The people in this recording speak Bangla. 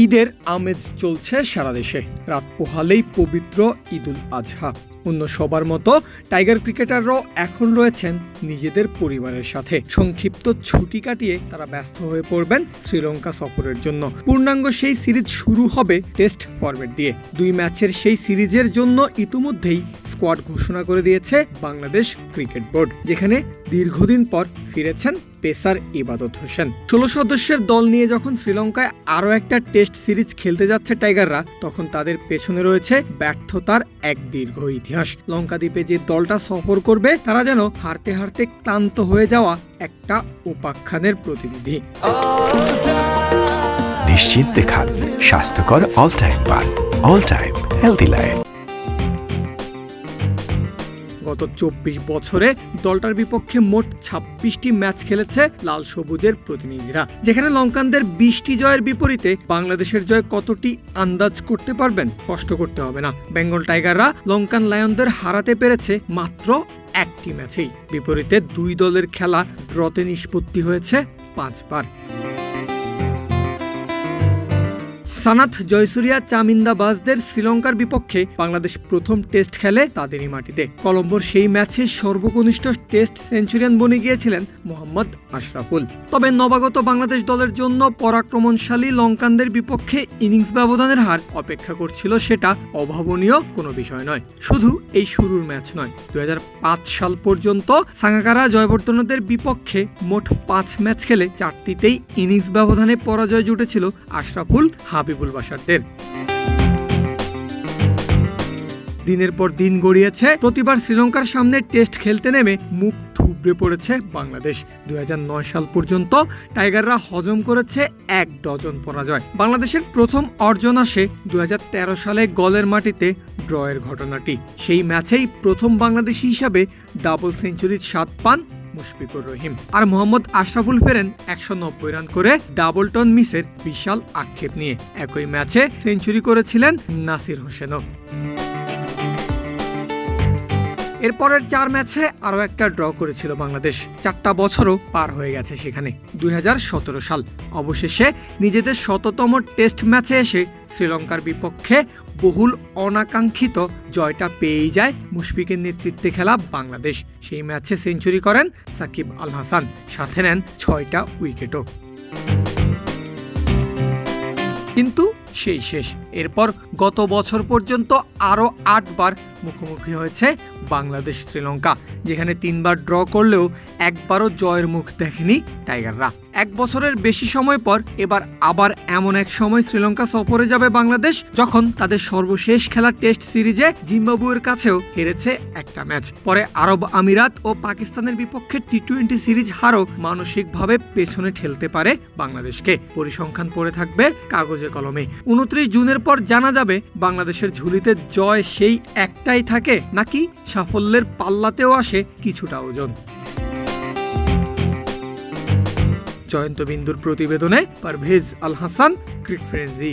ঈদের আমেজ চলছে সারা দেশে। রাত পোহালেই পবিত্র ঈদুল আজহা। অন্য সবার মতো টাইগার ক্রিকেটাররাও এখন রয়েছেন নিজেদের পরিবারের সাথে। সংক্ষিপ্ত ছুটি কাটিয়ে তারা ব্যস্ত হয়ে পড়বেন শ্রীলঙ্কা সফরের জন্য। পূর্ণাঙ্গ সেই সিরিজ শুরু হবে টেস্ট ফরম্যাট দিয়ে। 2 ম্যাচের সেই সিরিজের জন্য ইতিমধ্যেই স্কোয়াড ঘোষণা করে দিয়েছে বাংলাদেশ ক্রিকেট বোর্ড, যেখানে দীর্ঘদিন পর ফিরেছেন পেসার ইবাদত হোসেন। 16 সদস্যের দল নিয়ে যখন শ্রীলঙ্কায় আরও একটা টেস্ট সিরিজ খেলতে যাচ্ছে টাইগাররা, তখন তাদের পেছনে রয়েছে ব্যর্থতার এক দীর্ঘ ইতিহাস। লঙ্কাদ্বীপে যে দলটা সফর করবে তারা যেন হারতে হারতে ক্লান্ত হয়ে যাওয়া একটা উপাখ্যানের প্রতিনিধি। নিশ্চিন্তে খান স্বাস্থ্যকর অল টাইম পান, অল টাইম হেলদি লাইফ। গত 24 বছরে দলটার বিপক্ষে মোট 26টি ম্যাচ খেলেছে লাল সবুজের প্রতিনিধিরা, যেখানে লঙ্কানদের 20টি জয়ের বিপরীতে বাংলাদেশের জয় কতটি আন্দাজ করতে পারবেন? কষ্ট করতে হবে না। বেঙ্গল টাইগাররা লঙ্কান লায়নদের হারাতে পেরেছে মাত্র 1টি ম্যাচেই। বিপরীতে 2 দলের খেলা ড্রতে নিষ্পত্তি হয়েছে 5 বার। সানাথ জয়সুরিয়া চামিন্দাবাজদের শ্রীলঙ্কার বিপক্ষে বাংলাদেশ প্রথম টেস্ট খেলে তাদেরই মাটিতে। কলম্বোর সেই ম্যাচে সর্বকনিষ্ঠ টেস্ট সেঞ্চুরিয়ান বনে গিয়েছিলেন মোহাম্মদ আশরাফুল। তবে নবাগত বাংলাদেশ দলের জন্য পরাক্রমশালী লঙ্কানদের বিপক্ষে ইনিংস ব্যবধানের হার অপেক্ষা করছিল সেটা অভাবনীয় কোনো বিষয় নয়। শুধু এই শুরুর ম্যাচ নয়, 2005 সাল পর্যন্ত সাঙ্গাকারা জয়বর্ধনদের বিপক্ষে মোট 5 ম্যাচ খেলে 4টিতেই ইনিংস ব্যবধানে পরাজয় জুটেছিল আশরাফুল হাবিবুল বাশারদের। দিনের পর দিন গড়িয়েছে, প্রতিবার শ্রীলঙ্কার সামনে টেস্ট খেলতে নেমে মুখ থুবড়ে পড়েছে বাংলাদেশ। 2009 সাল পর্যন্ত টাইগাররা হজম করেছে 1 ডজন পরাজয়। বাংলাদেশের প্রথম অর্জন আসে 2013 সালে গলের মাটিতে ড্রয়ের ঘটনাটি। সেই ম্যাচেই প্রথম বাংলাদেশি হিসাবে ডাবল সেঞ্চুরির স্বাদ পান মুশফিকুর রহিম। আর মোহাম্মদ আশরাফুল ফেরেন 190 রান করে ডাবল টন মিসের বিশাল আক্ষেপ নিয়ে। একই ম্যাচে সেঞ্চুরি করেছিলেন নাসির হোসেনও। এরপরের 4 ম্যাচে আরও একটা ড্র করেছিল বাংলাদেশ। 4টা বছরও পার হয়ে গেছে সেখানে। 2017 সাল অবশেষে নিজেদের 100তম টেস্ট ম্যাচে এসে শ্রীলঙ্কার বিপক্ষে বহুল অনাকাঙ্ক্ষিত জয়টা পেয়েই যায় মুশফিকের নেতৃত্বে খেলা বাংলাদেশ। সেই ম্যাচে সেঞ্চুরি করেন সাকিব আল হাসান, সাথে নেন 6টা উইকেটও। কিন্তু সেই শেষ। এরপর গত বছর পর্যন্ত আরও 8 বার মুখোমুখি হয়েছে বাংলাদেশ শ্রীলঙ্কা, যেখানে 3 বার ড্র করলেও একবারও জয়ের মুখ দেখেনি টাইগাররা। 1 বছরের বেশি সময় পর এবার আবার এমন এক সময় শ্রীলঙ্কা সফরে যাবে বাংলাদেশ, যখন তাদের সর্বশেষ খেলা টেস্ট সিরিজে জিম্বাবুয়ের কাছেও হেরেছে একটা ম্যাচ। পরে আরব আমিরাত ও পাকিস্তানের বিপক্ষে টি20 সিরিজ হারও মানসিকভাবে পেছনে ঠেলতে পারে বাংলাদেশকে। পরিসংখ্যান পড়ে থাকবে কাগজে কলমে। 29 জুনের পর জানা যাবে বাংলাদেশের ঝুলিতে জয় সেই একটাই থাকে, নাকি সাফল্যের পাল্লাতেও আসে কিছুটা ওজন। জয়ন্ত বিন্দুর প্রতিবেদনে পারভেজ আল হাসান, ক্রিক ফ্রেন্ডজি।